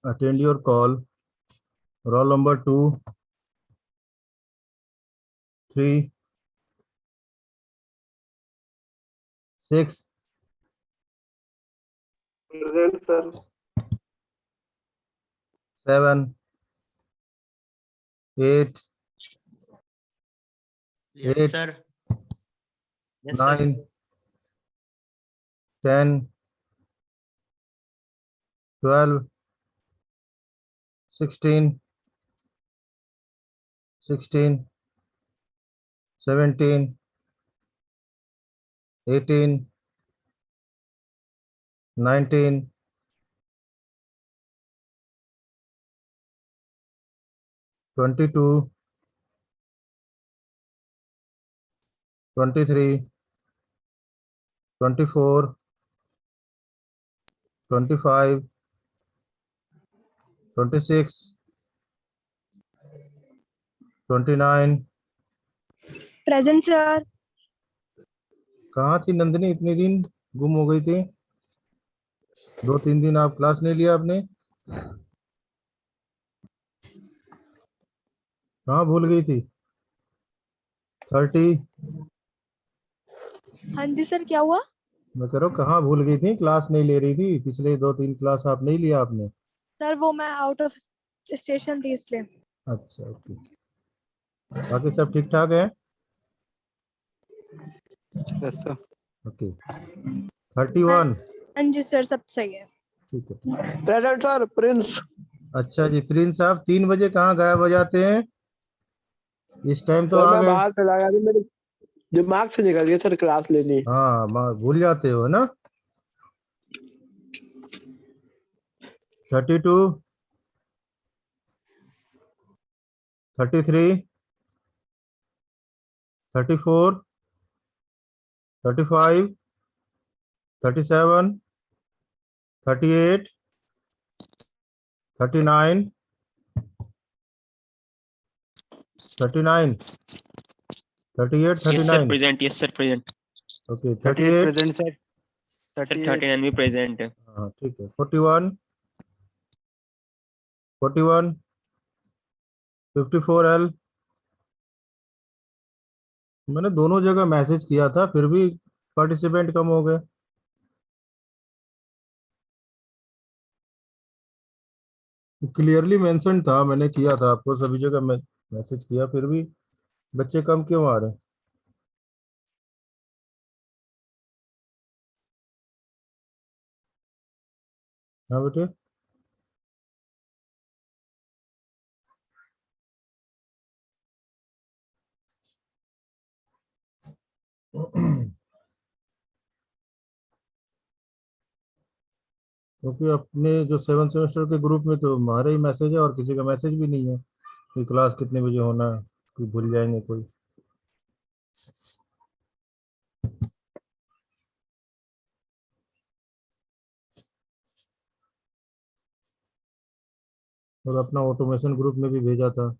Attend your call. Roll number 2, 3, 6, Present, sir. 7, 8, Yes, 8, sir. Yes, sir. 9, 10, 12, 16, 17, 18, 19, 22, 23, 24, 25, 26, 29. Present sir. कहाँ थी नंदिनी? इतने दिन गुम हो गई थी। 2-3 दिन आप क्लास नहीं लिया आपने? कहाँ भूल गई थी? 30। हाँ जी सर, क्या हुआ? मैं कह रहा हूँ कहाँ भूल गई थी? क्लास नहीं ले रही थी पिछले 2-3 क्लास आप नहीं लिया आपने? सर वो मैं आउट ऑफ स्टेशन थी इसलिए। अच्छा, ओके। बाकी सब ठीक ठाक है? Yes, sir. ओके। 31। हाँ जी सर, सब सही है। ठीक है। Present, sir. Prince. अच्छा जी, प्रिंस साहब 3 बजे कहाँ गायब हो जाते हैं? इस टाइम तो सर आ मैं गए। बाहर चला गया था, मेरे दिमाग से निकल गया सर क्लास लेनी। हाँ, भूल जाते हो ना। 32, 33, 34, 35, 37, 38, 39, 39, 38, Yes, sir, 39. present. Yes, sir, present. Okay, 38 38. present sir. Sir, 38 39 भी present है. हाँ ठीक है. 41, 41, 54L. मैंने दोनों जगह मैसेज किया था, फिर भी पार्टिसिपेंट कम हो गए. क्लियरली मेंशन था, मैंने किया था आपको सभी जगह मैसेज किया, फिर भी बच्चे कम क्यों आ रहे हैं? हाँ बेटे. क्योंकि अपने जो 7 सेमेस्टर के ग्रुप में तो हमारा ही मैसेज है और किसी का मैसेज भी नहीं है कि क्लास कितने बजे होना है, कोई भूल जाएंगे कोई. और अपना ऑटोमेशन ग्रुप में भी भेजा था.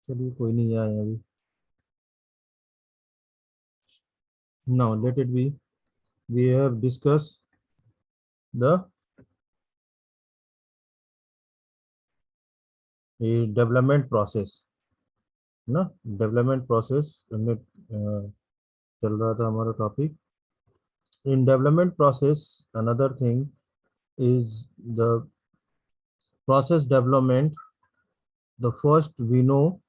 चलिए कोई नहीं आया अभी. Now let it be. We have discuss the development process ना. डेवलपमेंट प्रोसेस में चल रहा था हमारा topic. In development process another thing is the process development. The first we know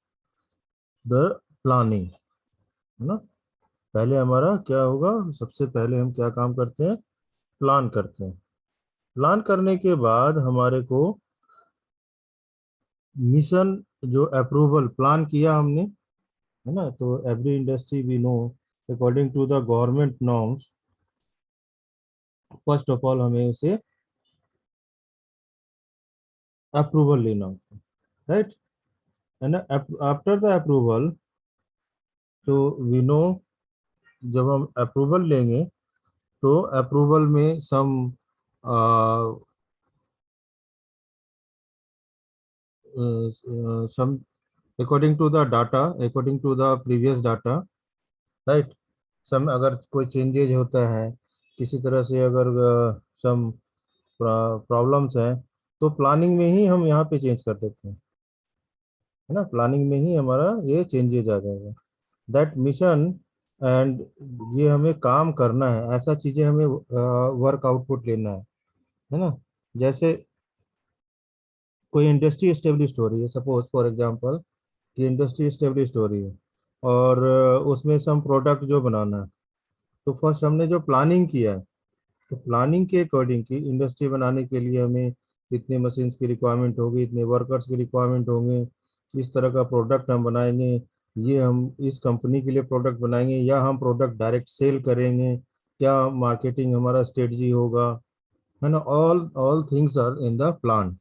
the planning, है ना. पहले हमारा क्या होगा, सबसे पहले हम क्या काम करते हैं, प्लान करते हैं. प्लान करने के बाद हमारे को मिशन जो अप्रूवल प्लान किया हमने, है ना. तो every industry we know according to the government norms, first of all हमें उसे अप्रूवल लेना होता है, right. And after the approval, तो वी नो जब हम अप्रूवल लेंगे तो अप्रूवल में some according to the data, according to the previous data, right. सम अगर कोई चेंजेज होता है किसी तरह से, अगर सम प्रॉब्लम्स हैं, तो प्लानिंग में ही हम यहाँ पे चेंज कर देते हैं, है ना. प्लानिंग में ही हमारा ये चेंजेज आ जाएगा. दैट मिशन एंड ये हमें काम करना है, ऐसा चीजें हमें वर्क आउटपुट लेना है ना. जैसे कोई इंडस्ट्री एस्टेब्लिश हो रही है, सपोज फॉर एग्जांपल कि इंडस्ट्री एस्टेब्लिश हो रही है और उसमें सम प्रोडक्ट जो बनाना है, तो फर्स्ट हमने जो प्लानिंग किया है, तो प्लानिंग के अकॉर्डिंग की इंडस्ट्री बनाने के लिए हमें इतने मशीन्स की रिक्वायरमेंट होगी, इतने वर्कर्स की रिक्वायरमेंट होंगे, इस तरह का प्रोडक्ट हम बनाएंगे, ये हम इस कंपनी के लिए प्रोडक्ट बनाएंगे या हम प्रोडक्ट डायरेक्ट सेल करेंगे, क्या मार्केटिंग हमारा स्ट्रेटजी होगा, है ना। All things are in the plan,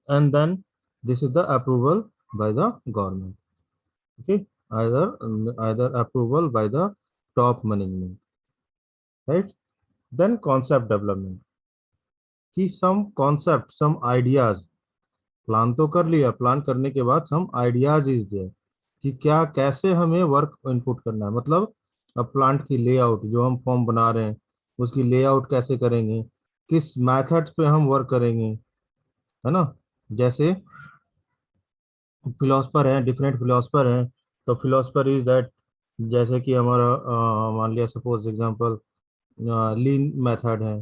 and then this is the approval by the government. Okay, either approval by the top management, right? Then concept development, कि some concept, some ideas, plan तो कर लिया, plan करने के बाद some ideas is there कि क्या कैसे हमें वर्क इनपुट करना है, मतलब अब प्लांट की लेआउट जो हम फॉर्म बना रहे हैं उसकी लेआउट कैसे करेंगे, किस मेथड्स पे हम वर्क करेंगे, है ना। जैसे फिलोसफर हैं, डिफरेंट फिलोसफर हैं, तो फिलोसफर इज दैट, जैसे कि हमारा मान लिया सपोज एग्जांपल लीन मेथड है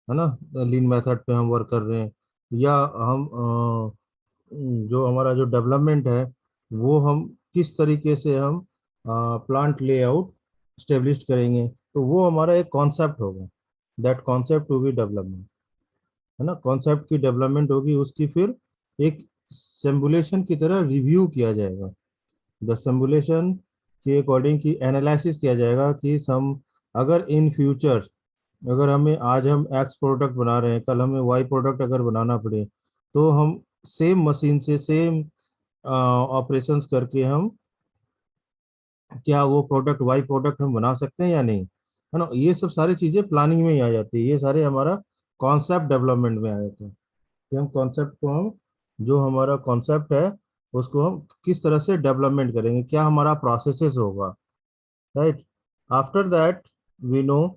ना, लीन मेथड पे हम वर्क कर रहे हैं, या हम जो हमारा जो डेवलपमेंट है वो हम किस तरीके से हम प्लांट लेआउट स्टेब्लिश करेंगे, तो वो हमारा एक कॉन्सेप्ट होगा, that concept to be development, है ना। कॉन्सेप्ट की डेवलपमेंट होगी, उसकी फिर एक सिमुलेशन की तरह रिव्यू किया जाएगा, द सिमुलेशन के अकॉर्डिंग की एनालिसिस किया जाएगा कि सम अगर इन फ्यूचर, अगर हमें आज हम एक्स प्रोडक्ट बना रहे हैं, कल हमें वाई प्रोडक्ट अगर बनाना पड़े, तो हम सेम मशीन से सेम ऑपरेशंस करके हम क्या वो प्रोडक्ट वाई प्रोडक्ट हम बना सकते हैं या नहीं, है ना। ये सब सारी चीजें प्लानिंग में ही आ जाती है, ये सारे हमारा कॉन्सेप्ट डेवलपमेंट में आ जाते हैं कि हम कॉन्सेप्ट को हम जो हमारा कॉन्सेप्ट है उसको हम किस तरह से डेवलपमेंट करेंगे, क्या हमारा प्रोसेसेस होगा, right. After that we know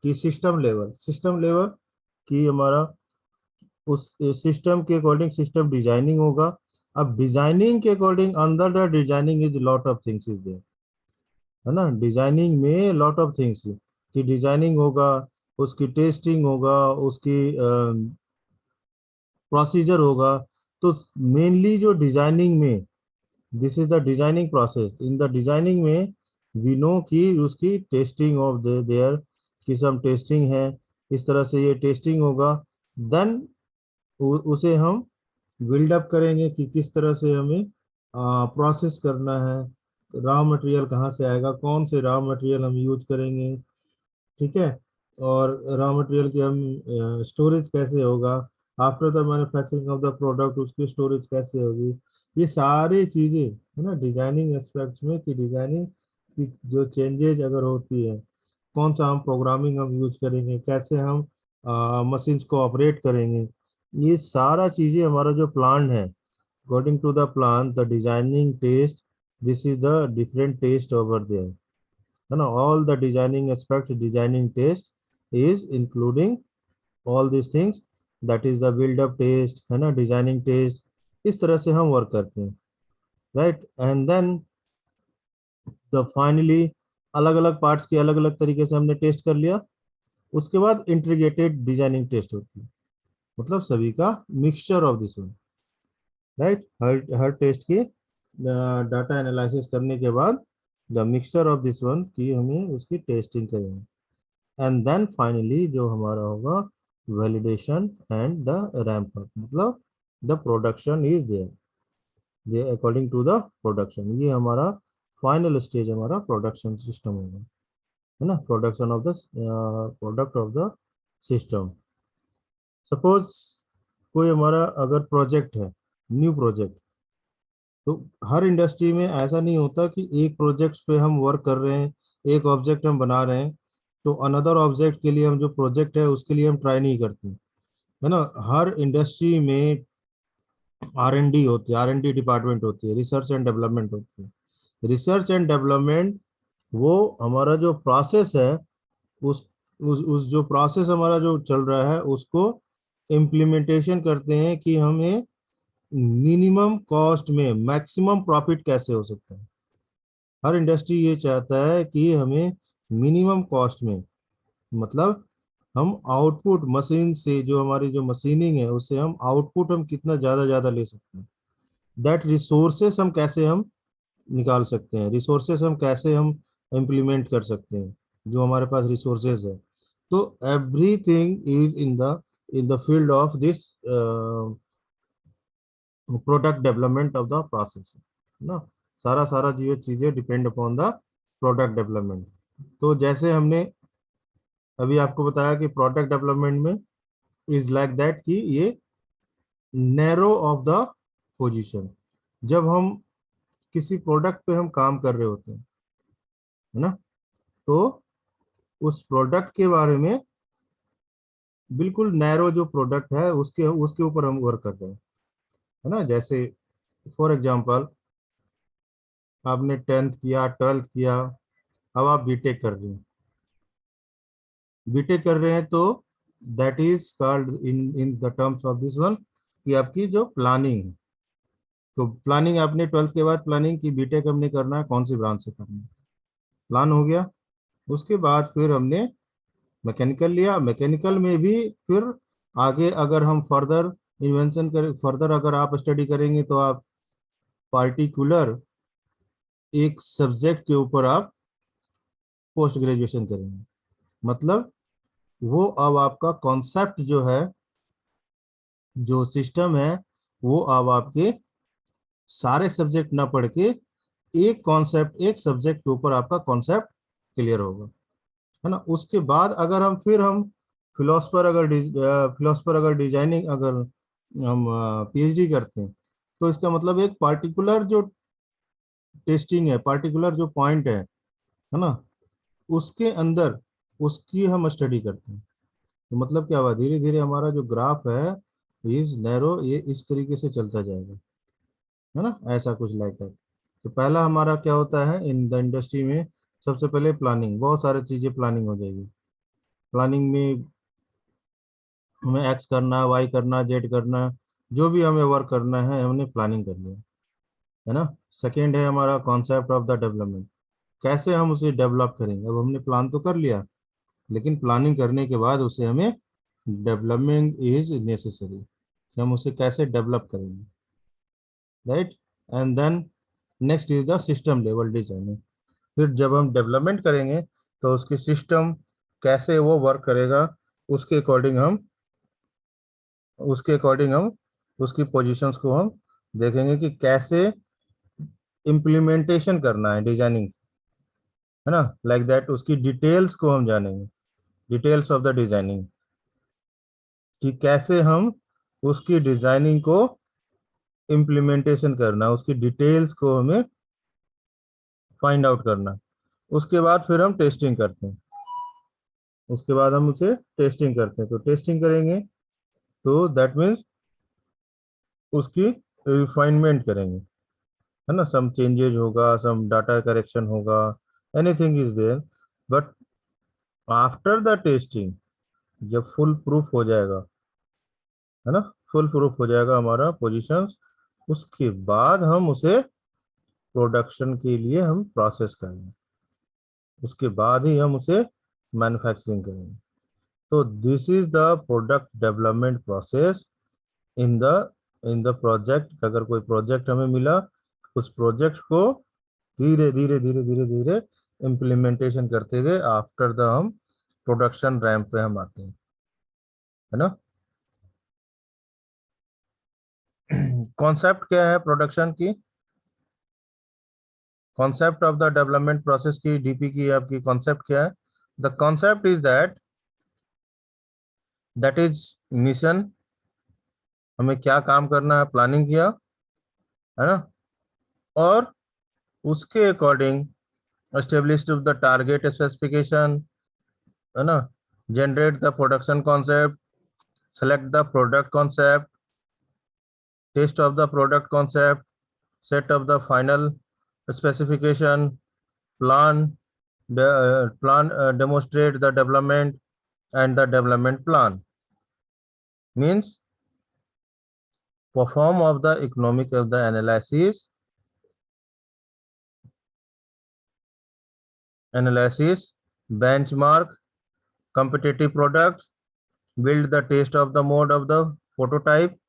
कि सिस्टम लेवल की हमारा उस सिस्टम के अकॉर्डिंग सिस्टम डिजाइनिंग होगा। अब डिजाइनिंग के according under the designing is lot of things is there, है ना। डिजाइनिंग में लॉट ऑफ थिंग्स की डिजाइनिंग होगा, उसकी टेस्टिंग होगा, उसकी प्रोसीजर होगा। तो मेनली जो डिजाइनिंग में, this is the designing process, in the designing में वी नो कि उसकी टेस्टिंग ऑफ देयर की सम टेस्टिंग है, इस तरह से ये टेस्टिंग होगा। देन उसे हम बिल्डअप करेंगे कि किस तरह से हमें प्रोसेस करना है, रॉ मटेरियल कहाँ से आएगा, कौन से रॉ मटेरियल हम यूज करेंगे, ठीक है। और रॉ मटेरियल की हम स्टोरेज कैसे होगा, after the manufacturing of the product उसकी स्टोरेज कैसे होगी, ये सारी चीजें है ना डिजाइनिंग एस्पेक्ट्स में, कि डिजाइनिंग की जो चेंजेज अगर होती है, कौन सा हम प्रोग्रामिंग हम यूज करेंगे, कैसे हम मशीन्स को ऑपरेट करेंगे, ये सारा चीजें हमारा जो प्लान है, according to the plan the designing test, this is the different test over there, है ना। All the designing aspects, designing test is including all this things, that is the buildup test, है ना, designing test, इस तरह से हम work करते हैं, right. And then the finally अलग अलग पार्ट्स के अलग अलग तरीके से हमने टेस्ट कर लिया, उसके बाद इंटीग्रेटेड डिजाइनिंग टेस्ट होती है, मतलब सभी का mixture of this one, right. हर टेस्ट की डाटा एनालिसिस करने के बाद the mixture of this one की हमें उसकी टेस्टिंग करेंगे, एंड देन फाइनली जो हमारा होगा validation and the ramp up, मतलब the production is there according to the production, ये हमारा फाइनल स्टेज हमारा प्रोडक्शन सिस्टम होगा, है ना, production of the product of the system. Suppose कोई हमारा अगर प्रोजेक्ट है, न्यू प्रोजेक्ट, तो हर इंडस्ट्री में ऐसा नहीं होता कि एक प्रोजेक्ट पे हम वर्क कर रहे हैं, एक ऑब्जेक्ट हम बना रहे हैं, तो अनदर ऑब्जेक्ट के लिए हम जो प्रोजेक्ट है उसके लिए हम ट्राई नहीं करते, है ना। हर इंडस्ट्री में R&D होती है, R&D डिपार्टमेंट होती है, रिसर्च एंड डेवलपमेंट होती है। रिसर्च एंड डेवलपमेंट वो हमारा जो प्रोसेस है, उस जो प्रोसेस हमारा जो चल रहा है उसको इम्प्लीमेंटेशन करते हैं कि हमें मिनिमम कॉस्ट में मैक्सिमम प्रॉफिट कैसे हो सकता है। हर इंडस्ट्री ये चाहता है कि हमें मिनिमम कॉस्ट में, मतलब हम आउटपुट मशीन से, जो हमारी जो मशीनिंग है उससे हम आउटपुट हम कितना ज्यादा ले सकते हैं, दैट रिसोर्सेस हम कैसे हम निकाल सकते हैं, रिसोर्सेस हम कैसे हम इम्प्लीमेंट कर सकते हैं जो हमारे पास रिसोर्सेज है। तो everything is in the in the field of this product development of the process, ना सारा सारा जो चीजें depend upon the product development. तो जैसे हमने अभी आपको बताया कि प्रोडक्ट डेवलपमेंट में इज लाइक दैट कि ये नैरो ऑफ द पोजीशन, जब हम किसी प्रोडक्ट पे हम काम कर रहे होते हैं, है ना, तो उस प्रोडक्ट के बारे में बिल्कुल नैरो जो प्रोडक्ट है उसके उसके ऊपर हम वर्क कर रहे हैं, है ना। जैसे फॉर एग्जांपल आपने 10th किया, 12th किया, अब आप बीटेक कर रहे हैं, बीटेक कर रहे हैं, तो that is called in in the terms of this one कि आपकी जो प्लानिंग, तो प्लानिंग आपने 12th के बाद प्लानिंग की बीटेक हमने करना है, कौन सी ब्रांच से करना है, प्लान हो गया। उसके बाद फिर हमने मैकेनिकल लिया, मैकेनिकल में भी फिर आगे अगर हम फर्दर इन्वेंशन करें, फर्दर अगर आप स्टडी करेंगे तो आप पार्टिकुलर एक सब्जेक्ट के ऊपर आप पोस्ट ग्रेजुएशन करेंगे। मतलब वो अब आपका कॉन्सेप्ट जो है, जो सिस्टम है, वो अब आपके सारे सब्जेक्ट ना पढ़ के एक कॉन्सेप्ट, एक सब्जेक्ट के ऊपर आपका कॉन्सेप्ट क्लियर होगा, है ना। उसके बाद अगर हम फिर हम फिलोसफर अगर डिजाइनिंग अगर हम पीएचडी करते हैं, तो इसका मतलब एक पार्टिकुलर जो टेस्टिंग है, पार्टिकुलर जो पॉइंट है ना, उसके अंदर उसकी हम स्टडी करते हैं। तो मतलब क्या हुआ, धीरे धीरे हमारा जो ग्राफ है इज नैरो, ये इस तरीके से चलता जाएगा, है ना, ऐसा कुछ लाइक है। तो पहला हमारा क्या होता है इन द इंडस्ट्री में, सबसे पहले प्लानिंग, बहुत सारी चीजें प्लानिंग हो जाएगी। प्लानिंग में हमें एक्स करना, वाई करना, जेड करना, जो भी हमें वर्क करना है हमने प्लानिंग कर लिया, है ना। सेकेंड है हमारा कॉन्सेप्ट ऑफ द डेवलपमेंट, कैसे हम उसे डेवलप करेंगे। अब हमने प्लान तो कर लिया, लेकिन प्लानिंग करने के बाद उसे हमें डेवलपमेंट इज नेसेसरी, हम उसे कैसे डेवलप करेंगे, right. And then next is the system level designing, फिर जब हम डेवलपमेंट करेंगे तो उसकी सिस्टम कैसे वो वर्क करेगा, उसके अकॉर्डिंग हम उसके अकॉर्डिंग हम उसकी पोजीशंस को हम देखेंगे कि कैसे इम्प्लीमेंटेशन करना है डिजाइनिंग, है ना, लाइक दैट उसकी डिटेल्स को हम जानेंगे, डिटेल्स ऑफ द डिजाइनिंग, कि कैसे हम उसकी डिजाइनिंग को इम्प्लीमेंटेशन करना, उसकी डिटेल्स को हमें फाइंड आउट करना। उसके बाद फिर हम टेस्टिंग करते हैं, उसके बाद हम उसे टेस्टिंग करते हैं। तो टेस्टिंग करेंगे तो दैट मीन्स उसकी रिफाइनमेंट करेंगे, है ना, सम चेंजेज होगा, सम डाटा करेक्शन होगा, anything is there. But after the testing, जब फुल प्रूफ हो जाएगा, है ना, फुल प्रूफ हो जाएगा हमारा पोजीशंस, उसके बाद हम उसे प्रोडक्शन के लिए हम प्रोसेस करेंगे, उसके बाद ही हम उसे मैन्युफैक्चरिंग करेंगे। तो this is the product development process in the project. अगर कोई प्रोजेक्ट हमें मिला, उस प्रोजेक्ट को धीरे धीरे धीरे धीरे धीरे इम्प्लीमेंटेशन करते हुए आफ्टर द हम प्रोडक्शन रैंप पे हम आते हैं, है ना। कॉन्सेप्ट क्या है प्रोडक्शन की, concept of the development process की, डीपी की आपकी कॉन्सेप्ट क्या है। The concept is that is mission, हमें क्या काम करना है प्लानिंग किया, है ना, और उसके according establish the target specification, है ना, generate the production concept, select the product concept, test of the product concept, set of the final specification, plan demonstrate the development and the development plan, means perform of the economic of the analysis, benchmark competitive product, build the taste of the mode of the prototype.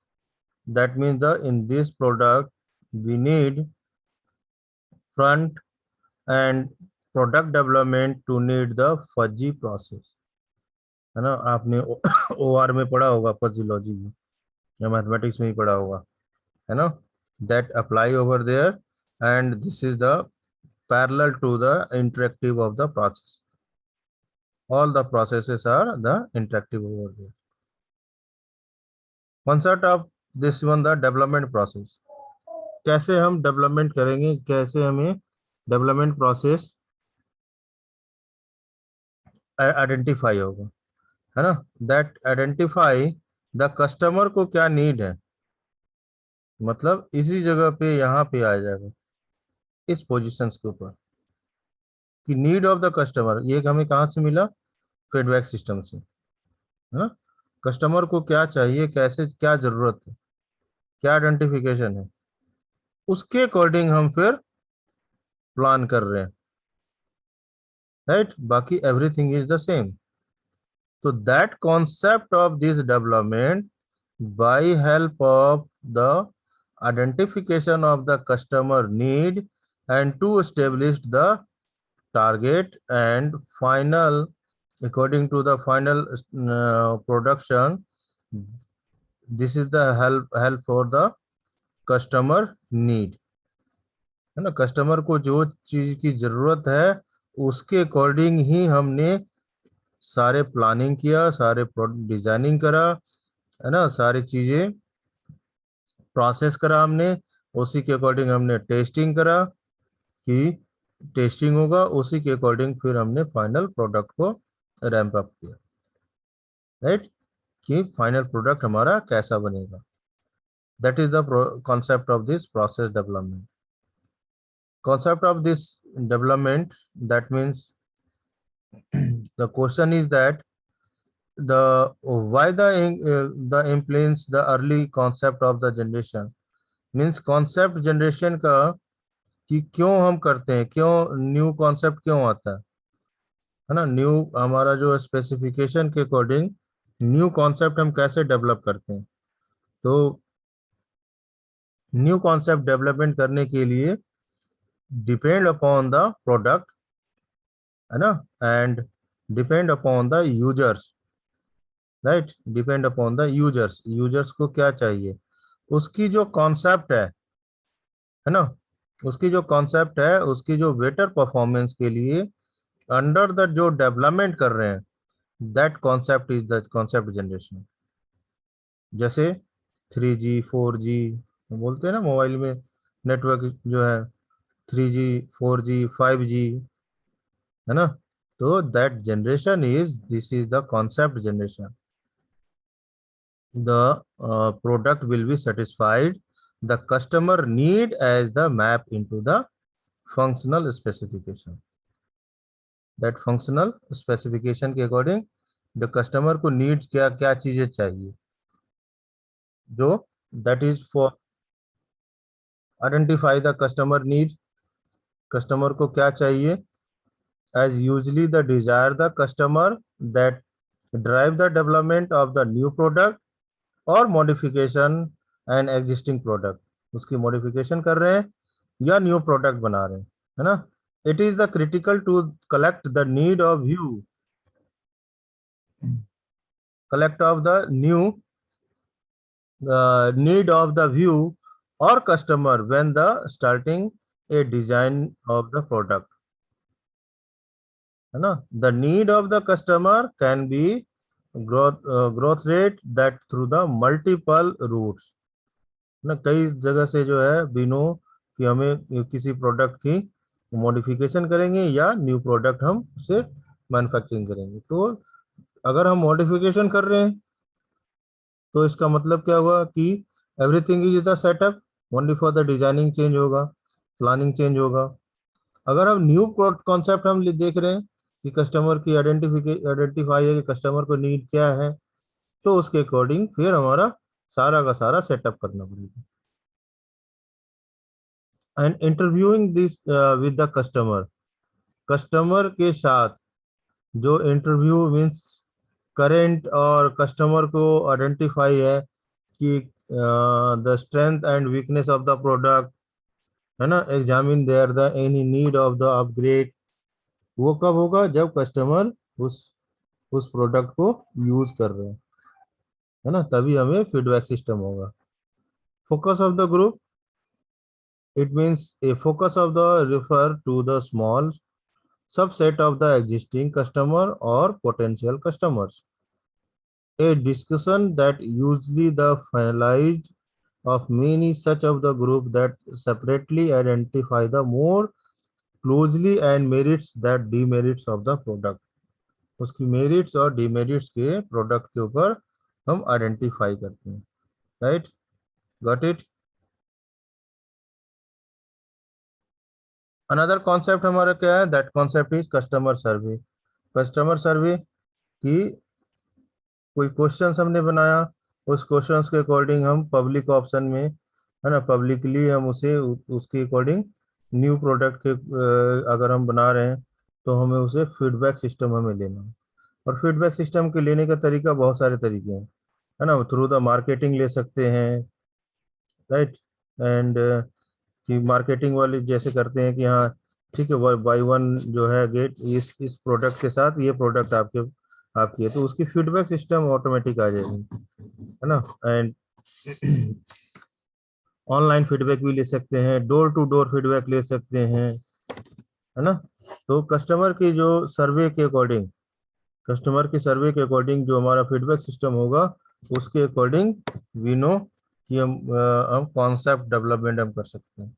That means the in this product we need front and product development to need the fuzzy process, है ना, आपने OR में पढ़ा होगा, फजियोलॉजी में या mathematics में ही पढ़ा होगा, है ना, that apply over there, and this is the parallel to the interactive of the process. All the processes are the interactive over there. Concept of this one, the development process. कैसे हम development करेंगे, कैसे हमें development process identify होगा, है ना, that identify the customer को क्या नीड है, मतलब इसी जगह पे यहाँ पे आ जाएगा इस पोजीशंस के ऊपर कि नीड ऑफ द कस्टमर, ये हमें कहाँ से मिला, फीडबैक सिस्टम से, है ना, कस्टमर को क्या चाहिए, कैसे, क्या जरूरत है, क्या आइडेंटिफिकेशन है, उसके अकॉर्डिंग हम फिर प्लान कर रहे हैं, राइट, बाकी एवरीथिंग इज द सेम। तो that concept of this development by help of the identification of the customer need and to establish the target and final, according to the final production, this is the help for the customer need, है ना, customer को जो चीज की जरूरत है उसके according ही हमने सारे प्लानिंग किया, सारे डिजाइनिंग करा, है ना, सारी चीजें प्रोसेस करा हमने, उसी के अकॉर्डिंग हमने टेस्टिंग करा कि टेस्टिंग होगा, उसी के अकॉर्डिंग फिर हमने फाइनल प्रोडक्ट को रैंप अप किया, राइट, कि फाइनल प्रोडक्ट हमारा कैसा बनेगा। That is the concept of this process development. Concept of this development, that means the question is that the why the influence the early concept of the generation, means concept generation का कि क्यों हम करते हैं, क्यों new concept क्यों आता है ना, न्यू हमारा जो स्पेसिफिकेशन के अकॉर्डिंग न्यू कॉन्सेप्ट हम कैसे डेवलप करते हैं। तो न्यू कॉन्सेप्ट डेवलपमेंट करने के लिए डिपेंड अपॉन द प्रोडक्ट, है ना, and depend upon the users, right, depend upon the users, users को क्या चाहिए, उसकी जो कॉन्सेप्ट है ना, उसकी जो कॉन्सेप्ट है, उसकी जो बेटर परफॉर्मेंस के लिए अंडर द जो डेवलपमेंट कर रहे हैं, that concept is the concept generation. जैसे 3G 4G बोलते हैं ना, मोबाइल में नेटवर्क जो है 3G 4G 5G, है ना, तो that generation is, this is the concept generation. The product will be satisfied the customer need as the map into the functional specification, that functional specification के according the customer को needs क्या क्या चीजें चाहिए, जो that is for identify the customer need, customer को क्या चाहिए, as usually the desire the customer that drive the development of the new product और मॉडिफिकेशन एंड एग्जिस्टिंग प्रोडक्ट, उसकी मॉडिफिकेशन कर रहे हैं या न्यू प्रोडक्ट बना रहे हैं, है ना। It is the critical to collect the need of view, collect of the new need of the view और customer when the starting a design of the product, है ना। The need of the customer can be growth rate that through the multiple routes, ना, कई जगह से जो है बिनो कि हमें किसी प्रोडक्ट की मॉडिफिकेशन करेंगे या न्यू प्रोडक्ट हम उसे मैन्युफैक्चरिंग करेंगे। तो अगर हम मॉडिफिकेशन कर रहे हैं तो इसका मतलब क्या हुआ कि everything is the setup, only for the designing change होगा, प्लानिंग चेंज होगा। अगर हम न्यू कॉन्सेप्ट हम देख रहे हैं कि कस्टमर की आइडेंटिफाई है कि कस्टमर को नीड क्या है, तो उसके अकॉर्डिंग फिर हमारा सारा का सारा सेटअप करना पड़ेगा। And interviewing this with the customer, customer के साथ जो इंटरव्यू मीन्स करेंट और कस्टमर को आइडेंटिफाई है कि the strength and weakness of the product, है ना, examine there the any need of the upgrade, वो कब होगा, जब कस्टमर उस उस प्रोडक्ट को यूज कर रहे हैं, है ना, तभी हमें फीडबैक सिस्टम होगा। Focus of the group, it means a focus of the refer to the small subset of the existing customer or potential customers. A discussion that usually the finalized of many such of the group that separately identify the more closely and merits that demerits of the product. उसकी merits और demerits के product के ऊपर हम identify करते हैं, right, got it. Another concept हमारा क्या है, that concept is customer survey. Customer survey की कोई क्वेश्चंस हमने बनाया, उस क्वेश्चंस के अकॉर्डिंग हम पब्लिक ऑप्शन में, है ना, पब्लिकली हम उसे उसके अकॉर्डिंग न्यू प्रोडक्ट के अगर हम बना रहे हैं तो हमें उसे फीडबैक सिस्टम हमें लेना है। और फीडबैक सिस्टम के लेने का तरीका बहुत सारे तरीके हैं, है ना, थ्रू द मार्केटिंग ले सकते हैं, राइट, एंड कि मार्केटिंग वाले जैसे करते हैं कि हाँ ठीक है, बाई वन जो है गेट इस प्रोडक्ट के साथ ये प्रोडक्ट आपकी है, तो उसकी फीडबैक सिस्टम ऑटोमेटिक आ जाएगी, है ना। एंड ऑनलाइन फीडबैक भी ले सकते हैं, डोर टू डोर फीडबैक ले सकते हैं, है ना। तो कस्टमर की जो सर्वे के अकॉर्डिंग, कस्टमर की सर्वे के अकॉर्डिंग जो हमारा फीडबैक सिस्टम होगा, उसके अकॉर्डिंग वी नो कि हम कॉन्सेप्ट डेवलपमेंट हम कर सकते हैं।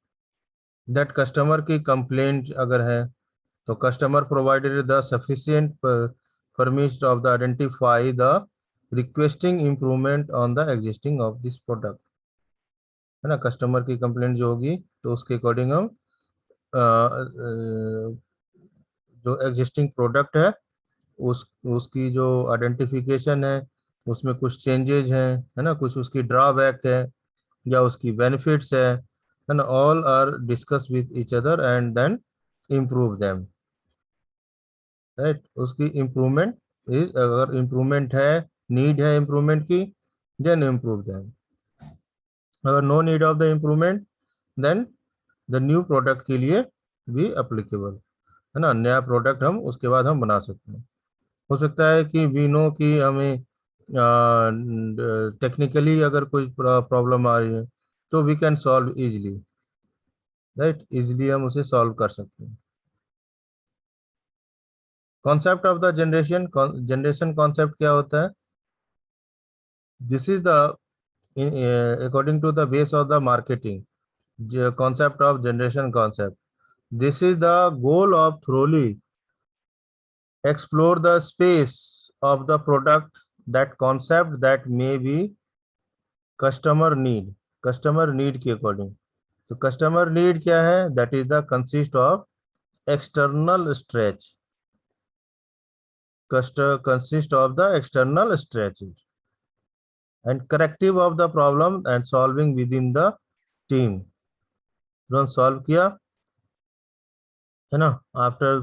दैट कस्टमर की कंप्लेंट अगर है तो customer provided the sufficient permission of the identify the requesting improvement on the existing of this product, है ना। कस्टमर की कंप्लेंट जो होगी तो उसके अकॉर्डिंग हम जो एग्जिस्टिंग प्रोडक्ट है उसकी जो आइडेंटिफिकेशन है, उसमें कुछ चेंजेज हैं, है ना, कुछ उसकी ड्रॉबैक है या उसकी बेनिफिट्स है ना, all are discuss with each other and then improve them, right. उसकी इम्प्रूवमेंट इज, अगर इम्प्रूवमेंट है, नीड है इम्प्रूवमेंट की, देन इम्प्रूव देम। अगर no need of the improvement, then the new product के लिए भी अप्लीकेबल, है ना, नया प्रोडक्ट हम उसके बाद हम बना सकते हैं। हो सकता है कि वी नो कि हमें टेक्निकली अगर कोई प्रॉब्लम आ रही है तो we can solve easily, right, easily हम उसे सॉल्व कर सकते हैं। Concept of the generation, generation concept क्या होता है, this is the according to the base of the marketing concept of generation concept. This is the goal of thoroughly explore the space of the product that concept that may be customer need, customer need के according। तो customer need क्या है, that is the consist of external stretch, consist of the external stretches and corrective of the problem and solving within the team। जो solve किया, है ना, after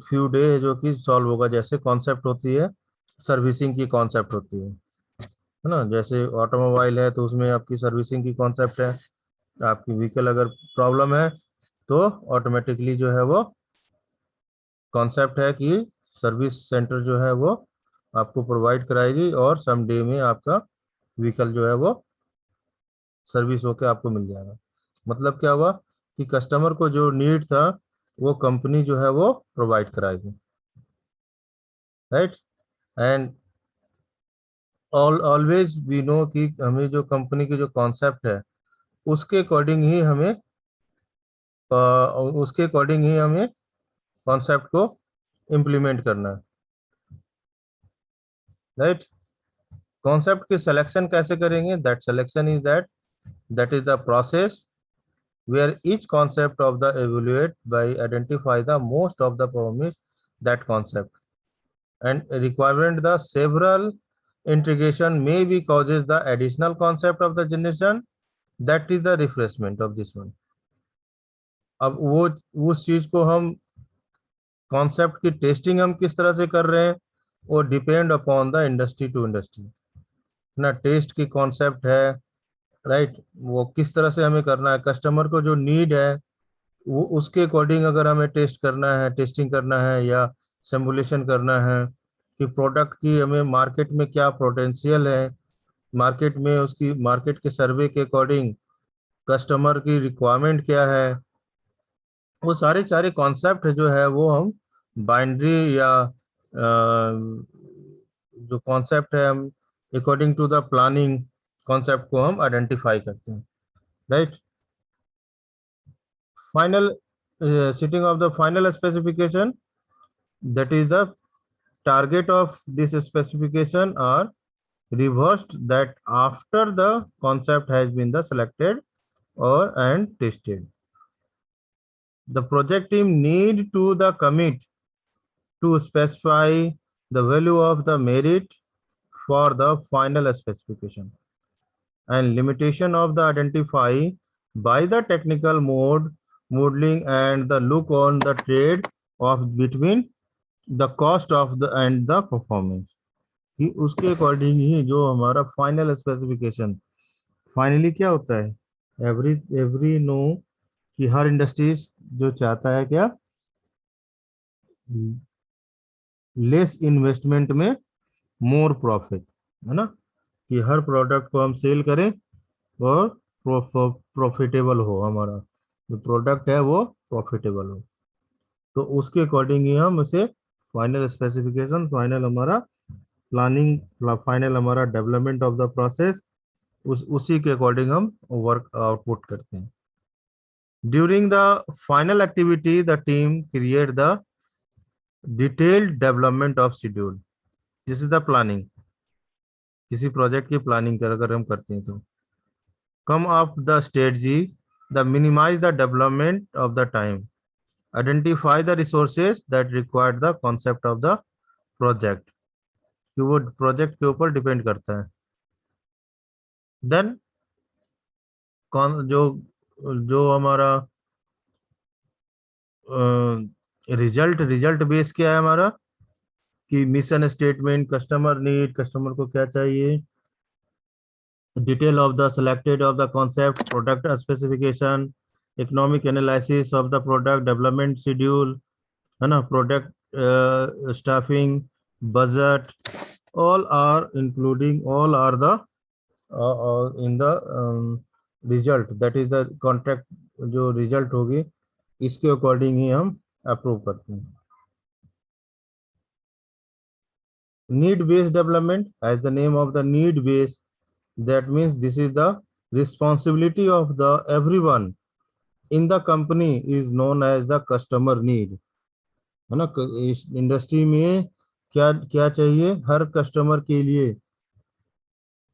few day जो कि सॉल्व होगा। जैसे कॉन्सेप्ट होती है सर्विसिंग की, कॉन्सेप्ट होती है ना, जैसे ऑटोमोबाइल है तो उसमें आपकी सर्विसिंग की कॉन्सेप्ट है। आपकी व्हीकल अगर प्रॉब्लम है तो ऑटोमेटिकली जो है वो कॉन्सेप्ट है कि सर्विस सेंटर जो है वो आपको प्रोवाइड कराएगी और सम डे में आपका व्हीकल जो है वो सर्विस होके आपको मिल जाएगा। मतलब क्या हुआ कि कस्टमर को जो नीड था वो कंपनी जो है वो प्रोवाइड कराएगी, right. And always we know कि हमें जो कंपनी की जो कॉन्सेप्ट है उसके अकॉर्डिंग ही हमें कॉन्सेप्ट को इम्प्लीमेंट करना है, राइट। कॉन्सेप्ट की सिलेक्शन कैसे करेंगे, that selection is that is the process where each concept of the evaluate by identify the most of the promise that concept and requirement the several integration may be causes the additional concept of the generation, that is the refreshment of this one। अब वो उस चीज को हम concept की testing हम किस तरह से कर रहे हैं वो depend upon the industry to industry ना, टेस्ट की कॉन्सेप्ट है, राइट, वो किस तरह से हमें करना है, कस्टमर को जो नीड है वो उसके अकॉर्डिंग अगर हमें टेस्ट करना है, टेस्टिंग करना है या सिमुलेशन करना है कि प्रोडक्ट की हमें मार्केट में क्या पोटेंशियल है, मार्केट में उसकी मार्केट के सर्वे के अकॉर्डिंग कस्टमर की रिक्वायरमेंट क्या है, वो सारे सारे कॉन्सेप्ट जो है वो हम बाइंड्री या जो कॉन्सेप्ट है हम according to the planning concept को हम आइडेंटिफाई करते हैं, right. Final setting of the final specification, that is the target of this specification are reversed that after the concept has been the selected or and tested. The project team need to the commit to specify the value of the merit for the final specification and limitation of the identify by the technical modeling and the look on the trade of between the cost of the and the performance, कि उसके according ही जो हमारा final specification finally क्या होता है। Every every no कि हर industries जो चाहता है क्या, लेस इन्वेस्टमेंट में मोर प्रॉफिट, है ना, कि हर प्रोडक्ट को हम सेल करें और प्रॉफिटेबल हो, हमारा जो प्रोडक्ट है वो प्रॉफिटेबल हो। तो उसके अकॉर्डिंग ही हम उसे फाइनल स्पेसिफिकेशन, फाइनल हमारा प्लानिंग, फाइनल हमारा डेवलपमेंट ऑफ द प्रोसेस, उसी के अकॉर्डिंग हम वर्क आउटपुट करते हैं। During the final activity the team create the detailed development of schedule, this is the planning. किसी प्रोजेक्ट की प्लानिंग कर अगर हम करते हैं तो come up the strategy, the minimize the development of the time, identify the resources that require the concept of the project, कि वो प्रोजेक्ट के ऊपर डिपेंड करता है। देन कौन जो जो हमारा रिजल्ट बेस क्या है हमारा, कि mission statement, customer need, customer को क्या चाहिए, detail of the selected of the concept, product specification, economic analysis of the product, development schedule, है ना, product staffing, budget, all are including, all are the in the result, that is the contract जो result होगी इसके according ही हम approve करते हैं। Need based development, as the name of the need based, that means this is the responsibility of the everyone in the company is known as the customer need, है ना। इस industry में क्या क्या चाहिए हर कस्टमर के लिए,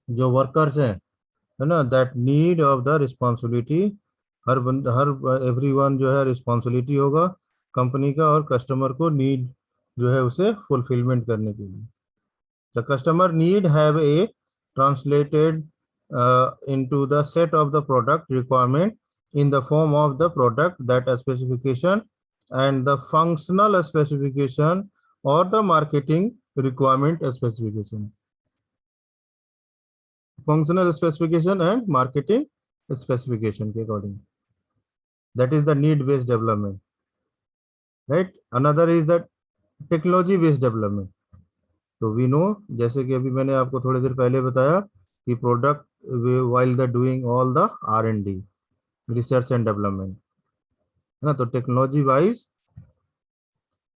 जो वर्कर्स हैं, है ना, that need of the responsibility, her everyone जो है रिस्पॉन्सिबिलिटी होगा कंपनी का और कस्टमर को नीड जो है उसे फुलफिलमेंट करने के लिए। The customer need have a translated into the set of the product requirement in the form of the product that specification and the functional specification or the marketing requirement specification, functional specification and marketing specification के according, that is the need based development, right। Another is the technology based development। तो we no, जैसे कि अभी मैंने आपको थोड़ी देर पहले बताया कि product while the doing all the R&D, research and development, है ना, तो टेक्नोलॉजी वाइज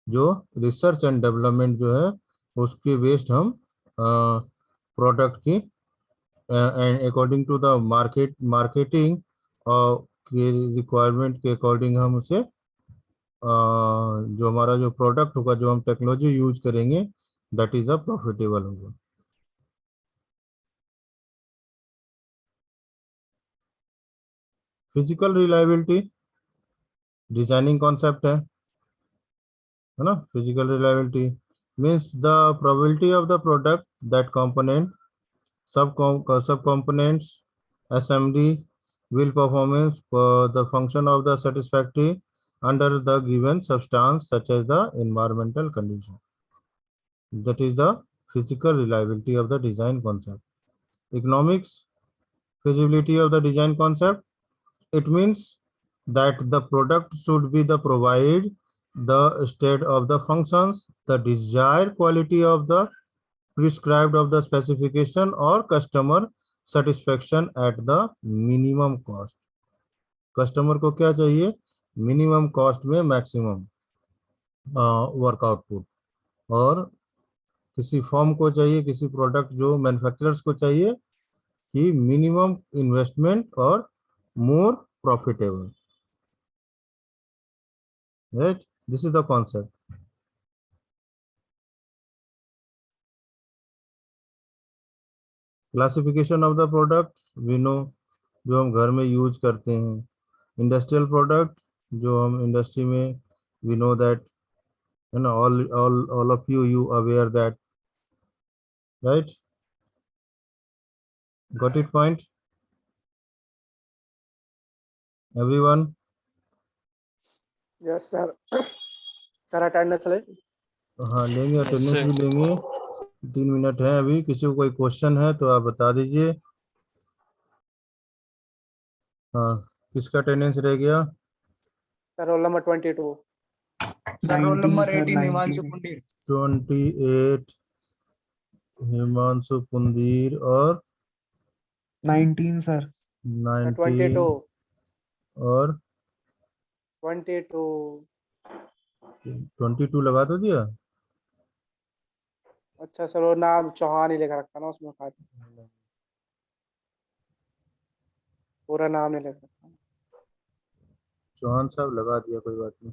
जो रिसर्च एंड डेवलपमेंट जो है उसके बेस्ड हम प्रोडक्ट की and according to the marketing के रिक्वायरमेंट के अकॉर्डिंग हम उसे जो हमारा जो प्रोडक्ट होगा, जो हम टेक्नोलॉजी यूज करेंगे, that is a profitable होगा। फिजिकल रिलायबिलिटी डिजाइनिंग कॉन्सेप्ट है ना। Physical reliability means the probability of the product that component सब components assembly will performance the function of the satisfactory under the given substance such as the environmental condition, that is the physical reliability of the design concept. Economics feasibility of the design concept, it means that the product should be the provide the state of the functions, the desired quality of the prescribed of the specification, or customer satisfaction at the minimum cost. Customer को क्या चाहिए? Minimum cost में maximum work output. और किसी form को चाहिए, किसी product जो मैन्युफैक्चरर्स को चाहिए कि मिनिमम इन्वेस्टमेंट और more profitable. Right, this is the concept. Classification of the product we know, जो हम घर में यूज करते हैं। इंडस्ट्रियल प्रोडक्ट, जो हम इंडस्ट्री में, we know that, you know, all of you aware that, right? Got it point, everyone? Yes sir. Sir attendance ले। हाँ लेंगे, Yes, अटेंडेंस sir. भी लेंगे। 3 मिनट है अभी, किसी को कोई क्वेश्चन है तो आप बता दीजिए। हाँ, किसका अटेंडेंस रह गया? Sir roll number 22। Sir roll 19 number sir, 18 Himanshu 19 Pundir. 28 Himanshu Pundir और 19 सर। 19 और 22। 22 लगा तो दिया। अच्छा सर, वो नाम चौहान ही लिखा रखा ना उसमें, खाली पूरा नाम नहीं लिख रखा। चौहान साहब लगा दिया, कोई बात नहीं।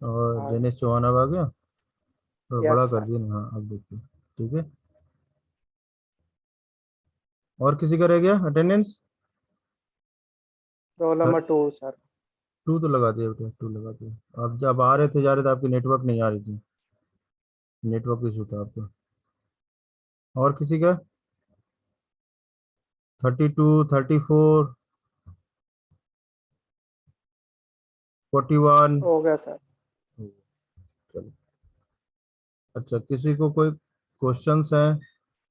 और हाँ। दिनेश चौहान अब आ गया, तो यस बड़ा कर सर। दिया ना। हाँ अब देखिए, ठीक है। और किसी का रह गया अटेंडेंस? Roll number 2 sir. 2 तो लगा दिया बेटा, 2 लगा दिया। अब जब आ रहे थे जा रहे थे, आपकी नेटवर्क नहीं आ रही थी, नेटवर्क इशू था आपका। और किसी का? 32, 34, 41? हो गया सर। चलो, अच्छा, किसी को कोई क्वेश्चंस हैं?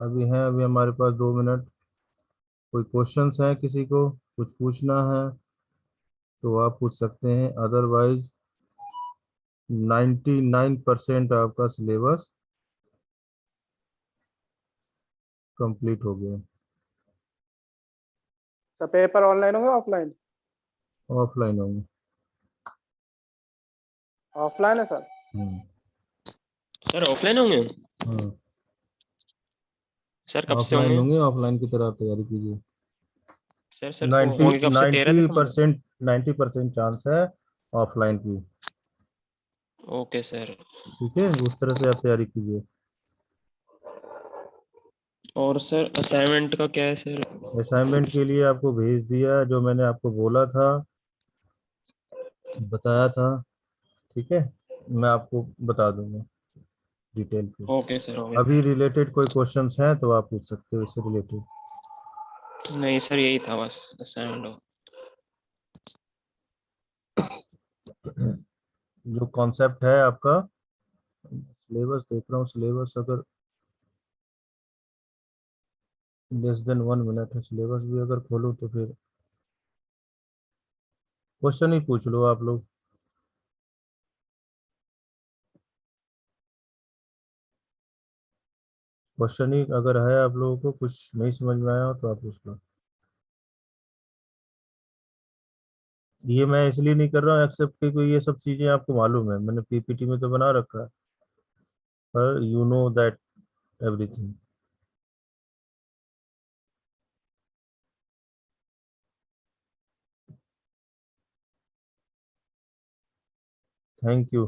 अभी हैं, अभी हमारे पास 2 मिनट। कोई क्वेश्चंस हैं, किसी को कुछ पूछना है तो आप पूछ सकते हैं, अदरवाइज 99% आपका सिलेबस कंप्लीट हो गया। सर पेपर ऑनलाइन होगा ऑफलाइन? ऑफलाइन होंगे। ऑफलाइन है सर। सर ऑफलाइन होंगे? हाँ, सर कब से ऑफलाइन होंगे? होंगे। ऑफलाइन की तरह आप तैयारी कीजिए। सर तो होंगे कब से? 13 दिसंबर? 90% चांस है ऑफलाइन की। Okay sir. ठीक है, उस तरह से आप तैयारी कीजिए। और सर असाइनमेंट का क्या है सर? असाइनमेंट के लिए आपको भेज दिया, जो मैंने आपको बोला था, बताया था। ठीक है, मैं आपको बता दूंगा डिटेल पे। Okay sir, okay. अभी रिलेटेड कोई क्वेश्चंस हैं तो आप पूछ सकते हो इससे रिलेटेड। नहीं सर, यही था बस असाइनमेंट। जो कॉन्सेप्ट है आपका, सिलेबस देख रहा हूँ, सिलेबस अगर लेस देन 1 मिनट है, सिलेबस भी अगर खोलूँ तो फिर क्वेश्चन ही पूछ लो आप लोग। क्वेश्चन ही अगर है, आप लोगों को कुछ नहीं समझ में आया हो तो आप पूछ लो। ये मैं इसलिए नहीं कर रहा हूँ एक्सेप्ट क्योंकि ये सब चीजें आपको मालूम है, मैंने पीपीटी में तो बना रखा है, पर you know that everything. Thank you.